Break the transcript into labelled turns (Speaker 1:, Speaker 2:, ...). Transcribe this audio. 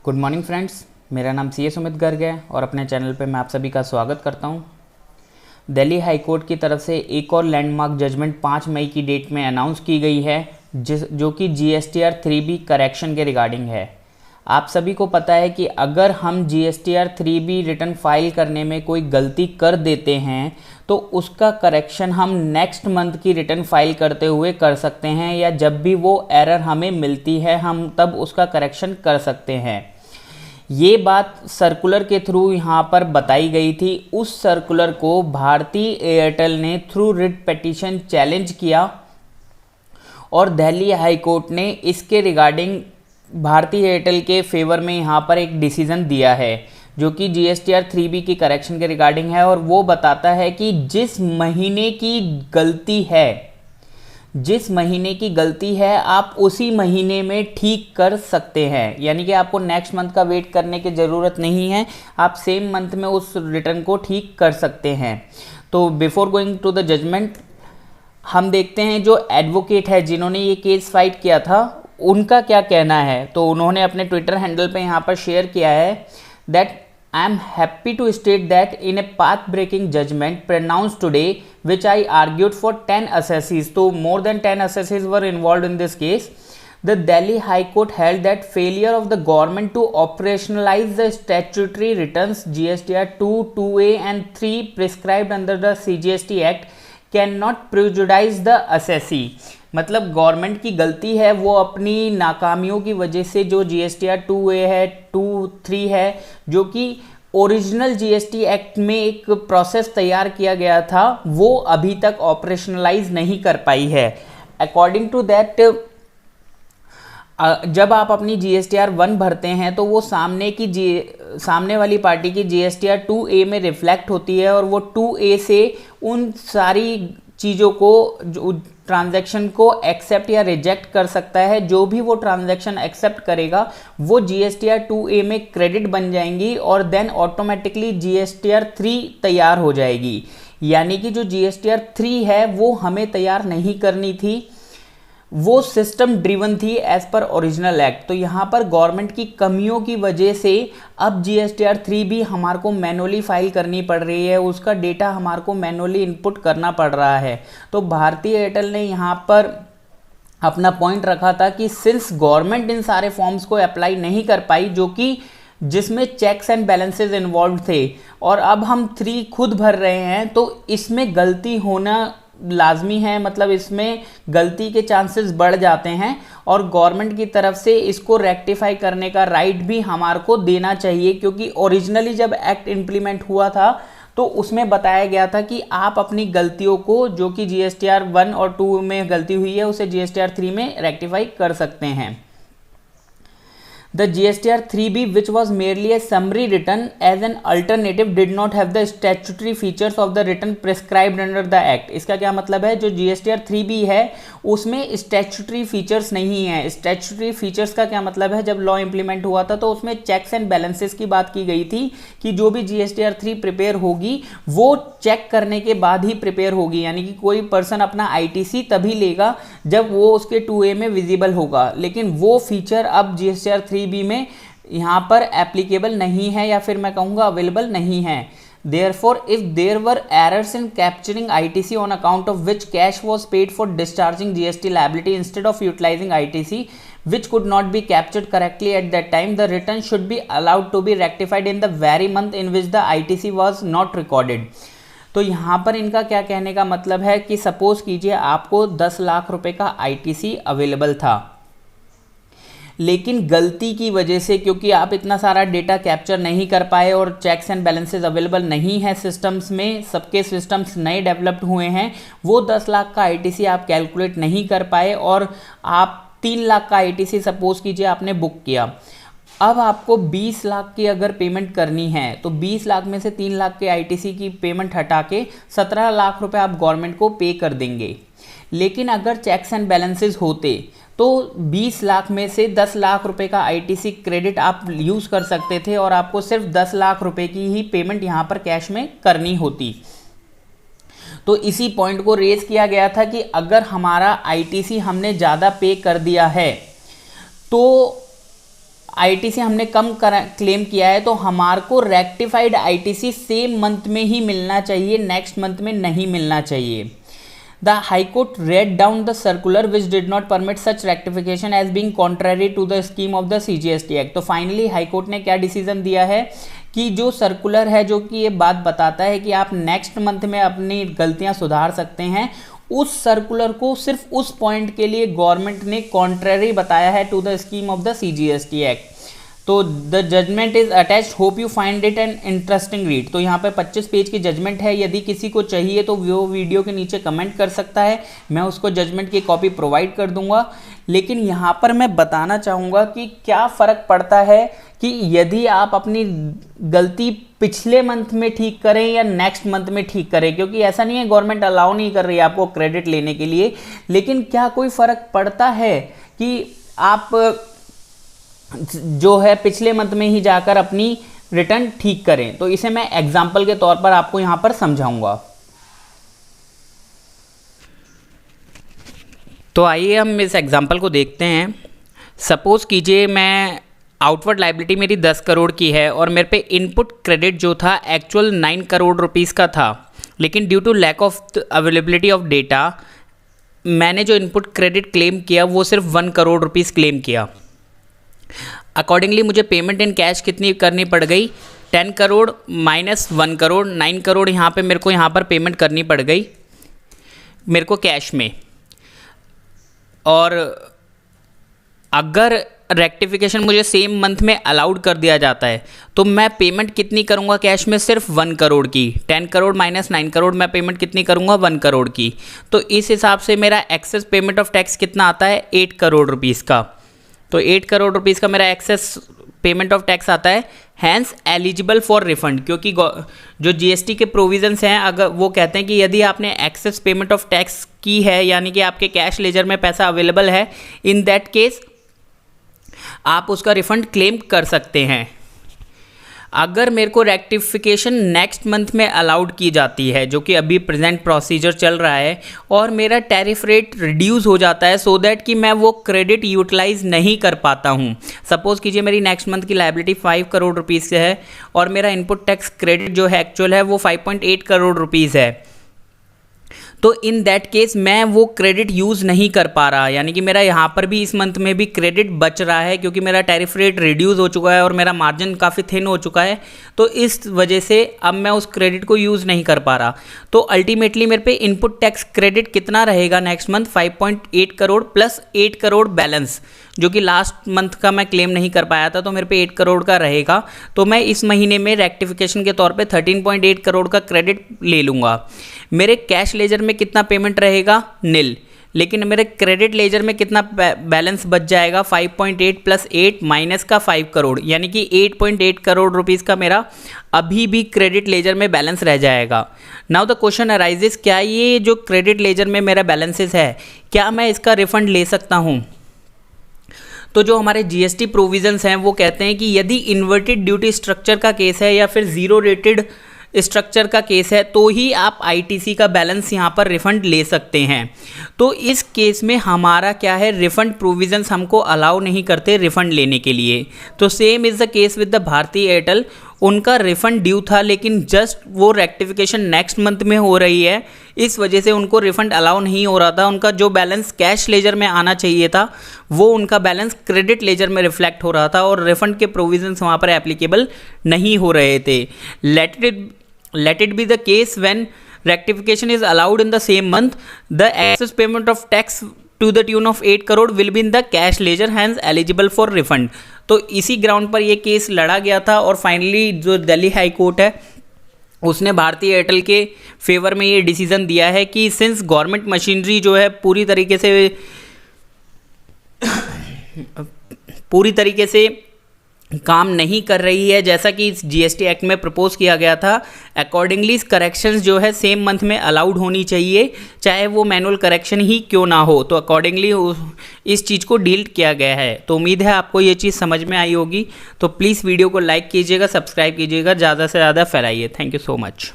Speaker 1: Good morning friends, मेरा नाम सी ए सुमित गर्ग है और अपने चैनल पे मैं आप सभी का स्वागत करता हूँ। दिल्ली हाई कोर्ट की तरफ से एक और लैंडमार्क जजमेंट 5 मई की डेट में अनाउंस की गई है जो कि GSTR 3B करेक्शन के रिगार्डिंग है। आप सभी को पता है कि अगर हम GSTR 3B रिटर्न फाइल करने में कोई गलती कर देते हैं तो उसका करेक्शन हम नेक्स्ट मंथ की रिटर्न फाइल करते हुए कर सकते हैं, या जब भी वो एरर हमें मिलती है हम तब उसका करेक्शन कर सकते हैं। ये बात सर्कुलर के थ्रू यहाँ पर बताई गई थी। उस सर्कुलर को भारती एयरटेल ने थ्रू रिट पिटीशन चैलेंज किया और दिल्ली हाई कोर्ट ने इसके रिगार्डिंग भारती एयरटेल के फेवर में यहाँ पर एक डिसीजन दिया है जो कि GSTR 3B की करेक्शन के रिगार्डिंग है, और वो बताता है कि जिस महीने की गलती है आप उसी महीने में ठीक कर सकते हैं, यानी कि आपको नेक्स्ट मंथ का वेट करने की ज़रूरत नहीं है, आप सेम मंथ में उस रिटर्न को ठीक कर सकते हैं। तो before going to the judgment हम देखते हैं जो एडवोकेट है जिन्होंने ये केस फाइट किया था उनका क्या कहना है। तो उन्होंने अपने ट्विटर हैंडल पे यहाँ पर शेयर किया है that I am happy to state that in a path-breaking judgment pronounced today, which I argued for 10 assessees, so more than 10 assessees were involved in this case. The Delhi High Court held that failure of the government to operationalize the statutory returns GSTR 2, 2A and 3 prescribed under the CGST Act cannot prejudice the assessee. मतलब government की गलती है, वो अपनी नाकामियों की वजह से जो GSTR 2A है 2-3 है जो कि ओरिजिनल GST एक्ट में एक प्रोसेस तैयार किया गया था वो अभी तक ऑपरेशनलाइज नहीं कर पाई है। अकॉर्डिंग टू दैट जब आप अपनी GSTR 1 भरते हैं तो वो सामने वाली पार्टी की GSTR 2A में रिफ्लेक्ट होती है और वो 2A से उन सारी चीज़ों को ट्रांजैक्शन को एक्सेप्ट या रिजेक्ट कर सकता है। जो भी वो ट्रांजैक्शन एक्सेप्ट करेगा वो GSTR 2A में क्रेडिट बन जाएंगी और देन ऑटोमेटिकली GSTR 3 तैयार हो जाएगी। यानी कि जो GSTR 3 है वो हमें तैयार नहीं करनी थी, वो सिस्टम ड्रिवन थी एज पर ओरिजिनल एक्ट। तो यहाँ पर गवर्नमेंट की कमियों की वजह से अब GSTR 3 भी हमारे को मैनुअली फाइल करनी पड़ रही है, उसका डेटा हमारे को मैनुअली इनपुट करना पड़ रहा है। तो भारती एयरटेल ने यहाँ पर अपना पॉइंट रखा था कि सिंस गवर्नमेंट इन सारे फॉर्म्स को अप्लाई नहीं कर पाई जो कि जिसमें चेक्स एंड बैलेंसेस इन्वॉल्व थे, और अब हम 3 खुद भर रहे हैं तो इसमें गलती होना लाजमी है, मतलब इसमें गलती के चांसेस बढ़ जाते हैं और गवर्नमेंट की तरफ से इसको रेक्टिफाई करने का राइट भी हमारे को देना चाहिए, क्योंकि ओरिजिनली जब एक्ट इम्प्लीमेंट हुआ था तो उसमें बताया गया था कि आप अपनी गलतियों को जो कि GSTR 1 और 2 में गलती हुई है उसे GSTR 3 में रेक्टिफाई कर सकते हैं। The GSTR 3B, which was merely a summary return as an alternative, did not have the statutory features of the return prescribed under the Act. इसका क्या मतलब है, जो GSTR 3B है उसमें स्टैट्यूटरी फीचर्स नहीं है। स्टैट्यूटरी फीचर्स का क्या मतलब है, जब लॉ इंप्लीमेंट हुआ था तो उसमें चेक्स एंड बैलेंसेस की बात की गई थी कि जो भी GSTR 3 प्रिपेयर होगी वो चेक करने के बाद ही प्रिपेयर होगी, यानी कि कोई पर्सन अपना ITC तभी लेगा जब वो उसके 2A में विजिबल होगा। लेकिन वो फीचर अब GSTR 3B में यहाँ पर एप्लीकेबल नहीं है, या फिर मैं कहूँगा अवेलेबल नहीं है। Therefore, if there were errors in capturing ITC on account of which cash was paid for discharging GST liability instead of utilizing ITC, which could not be captured correctly at that time, the return should be allowed to be rectified in the very month in which the ITC was not recorded. तो यहाँ पर इनका क्या कहने का मतलब है कि सपोज कीजिए आपको 10 लाख रुपए का ITC अवेलेबल था, लेकिन गलती की वजह से क्योंकि आप इतना सारा डेटा कैप्चर नहीं कर पाए और चेक्स एंड बैलेंसेस अवेलेबल नहीं है सिस्टम्स में, सबके सिस्टम्स नए डेवलप्ड हुए हैं, वो 10 लाख का ITC आप कैलकुलेट नहीं कर पाए और आप 3 लाख का ITC सपोज कीजिए आपने बुक किया। अब आपको 20 लाख की अगर पेमेंट करनी है तो 20 लाख में से 3 लाख के ITC की पेमेंट हटा के 17 लाख रुपए आप गवर्नमेंट को पे कर देंगे। लेकिन अगर चेक्स एंड बैलेंसेस होते तो 20 लाख में से 10 लाख रुपए का ITC क्रेडिट आप यूज़ कर सकते थे और आपको सिर्फ 10 लाख रुपए की ही पेमेंट यहाँ पर कैश में करनी होती। तो इसी पॉइंट को रेज किया गया था कि अगर हमारा ITC हमने ज़्यादा पे कर दिया है तो आईटीसी हमने कम क्लेम किया है तो हमारे को रेक्टिफाइड आईटीसी सेम मंथ में ही मिलना चाहिए, नेक्स्ट मंथ में नहीं मिलना चाहिए। The High Court read down the circular which did not permit such rectification as being contrary to the scheme of the CGST Act। तो फाइनली हाई कोर्ट ने क्या डिसीजन दिया है कि जो सर्कुलर है जो कि ये बात बताता है कि आप नेक्स्ट मंथ में अपनी गलतियां सुधार सकते हैं, उस सर्कुलर को सिर्फ उस पॉइंट के लिए गवर्नमेंट ने कॉन्ट्ररी बताया है to the scheme of the CGST act. तो the judgement is attached, hope you find it an interesting read. तो यहाँ पे 25 पेज की जजमेंट है, यदि किसी को चाहिए तो वो वीडियो के नीचे कमेंट कर सकता है, मैं उसको जजमेंट की कॉपी प्रोवाइड कर दूंगा। लेकिन यहाँ पर मैं बताना चाहूँगा कि क्या फ़र्क पड़ता है कि यदि आप अपनी गलती पिछले मंथ में ठीक करें या नेक्स्ट मंथ में ठीक करें, क्योंकि ऐसा नहीं है गवर्नमेंट अलाउ नहीं कर रही है आपको क्रेडिट लेने के लिए, लेकिन क्या कोई फ़र्क पड़ता है कि आप जो है पिछले मंथ में ही जाकर अपनी रिटर्न ठीक करें। तो इसे मैं एग्जाम्पल के तौर पर आपको यहां पर समझाऊंगा। तो आइए हम इस एग्जाम्पल को देखते हैं। सपोज कीजिए मैं आउटवर्ड लाइबिलिटी मेरी 10 करोड़ की है और मेरे पे इनपुट क्रेडिट जो था एक्चुअल 9 करोड़ रुपीज़ का था, लेकिन due to lack of availability of data मैंने जो इनपुट क्रेडिट क्लेम किया वो सिर्फ 1 करोड़ रुपीज़ क्लेम किया। अकॉर्डिंगली मुझे पेमेंट इन कैश कितनी करनी पड़ गई, 10 करोड़ माइनस 1 करोड़, 9 करोड़ यहाँ पे मेरे को यहाँ पर पेमेंट करनी पड़ गई मेरे को कैश में। और अगर रेक्टिफिकेशन मुझे सेम मंथ में अलाउड कर दिया जाता है तो मैं पेमेंट कितनी करूँगा कैश में, सिर्फ 1 करोड़ की। 10 करोड़ माइनस 9 करोड़ मैं पेमेंट कितनी करूँगा, 1 करोड़ की। तो इस हिसाब से मेरा एक्सेस पेमेंट ऑफ टैक्स कितना आता है, 8 करोड़ रुपीज़ का। तो 8 करोड़ रुपीज़ का मेरा एक्सेस पेमेंट ऑफ टैक्स आता है, हैंस एलिजिबल फॉर रिफंड। क्योंकि जो जीएसटी के प्रोविजंस हैं अगर वो कहते हैं कि यदि आपने एक्सेस पेमेंट ऑफ टैक्स की है, यानी कि आपके कैश लेजर में पैसा अवेलेबल है, इन दैट केस आप उसका रिफंड क्लेम कर सकते हैं। अगर मेरे को रेक्टिफिकेशन नेक्स्ट मंथ में अलाउड की जाती है, जो कि अभी प्रेजेंट प्रोसीजर चल रहा है, और मेरा टैरिफ रेट रिड्यूस हो जाता है सो दैट कि मैं वो क्रेडिट यूटिलाइज नहीं कर पाता हूँ। सपोज़ कीजिए मेरी नेक्स्ट मंथ की लायबिलिटी 5 करोड़ रुपीज़ से है और मेरा इनपुट टैक्स क्रेडिट जो है एक्चुअल है वो 5.8 करोड़ रुपीज़ है। तो इन दैट केस मैं वो क्रेडिट यूज़ नहीं कर पा रहा, यानी कि मेरा यहाँ पर भी इस मंथ में भी क्रेडिट बच रहा है क्योंकि मेरा टैरिफ रेट रिड्यूस हो चुका है और मेरा मार्जिन काफ़ी थिन हो चुका है। तो इस वजह से अब मैं उस क्रेडिट को यूज़ नहीं कर पा रहा। तो अल्टीमेटली मेरे पे इनपुट टैक्स क्रेडिट कितना रहेगा next month, 5.8 crore plus 8 crore balance, जो कि लास्ट मंथ का मैं क्लेम नहीं कर पाया था, तो मेरे पे 8 करोड़ का रहेगा। तो मैं इस महीने में रेक्टिफिकेशन के तौर पे 13.8 करोड़ का क्रेडिट ले लूँगा। मेरे कैश लेजर में कितना पेमेंट रहेगा, निल, लेकिन मेरे क्रेडिट लेजर में कितना बैलेंस बच जाएगा, 5.8 प्लस 8 माइनस का 5 करोड़, यानी कि 8.8 करोड़ रुपीज़ का मेरा अभी भी क्रेडिट लेजर में बैलेंस रह जाएगा। नाउ द क्वेश्चन अराइजेस, क्या ये जो क्रेडिट लेजर में मेरा बैलेंसेस है, क्या मैं इसका रिफंड ले सकता हूँ? तो जो हमारे जीएसटी प्रोविजंस हैं वो कहते हैं कि यदि इन्वर्टेड ड्यूटी स्ट्रक्चर का केस है या फिर ज़ीरो रेटेड स्ट्रक्चर का केस है तो ही आप आईटीसी का बैलेंस यहाँ पर रिफ़ंड ले सकते हैं। तो इस केस में हमारा क्या है, रिफ़ंड प्रोविजंस हमको अलाउ नहीं करते रिफ़ंड लेने के लिए। तो same is the case with the Bharti Airtel, उनका रिफ़ंड ड्यू था लेकिन जस्ट वो रेक्टिफिकेशन नेक्स्ट मंथ में हो रही है, इस वजह से उनको रिफ़ंड अलाउ नहीं हो रहा था। उनका जो बैलेंस कैश लेजर में आना चाहिए था वो उनका बैलेंस क्रेडिट लेजर में रिफ्लेक्ट हो रहा था और रिफ़ंड के प्रोविजंस वहाँ पर एप्लीकेबल नहीं हो रहे थे। Let it be the case when rectification is allowed in the same month, the excess payment of tax to the tune of 8 crore will be in the cash ledger, hence eligible for refund। तो इसी ground पर ये case लड़ा गया था और finally जो Delhi high court है उसने भारती एयरटेल के फेवर में ये डिसीजन दिया है कि सिंस गवर्नमेंट मशीनरी जो है पूरी तरीके से काम नहीं कर रही है जैसा कि इस जीएसटी एक्ट में प्रपोज किया गया था, अकॉर्डिंगली करेक्शंस जो है सेम मंथ में अलाउड होनी चाहिए, चाहे वो मैनुअल करेक्शन ही क्यों ना हो। तो अकॉर्डिंगली इस चीज़ को डील किया गया है। तो उम्मीद है आपको ये चीज़ समझ में आई होगी। तो प्लीज़ वीडियो को लाइक कीजिएगा, सब्सक्राइब कीजिएगा, ज़्यादा से ज़्यादा फैलाइए। Thank you so much.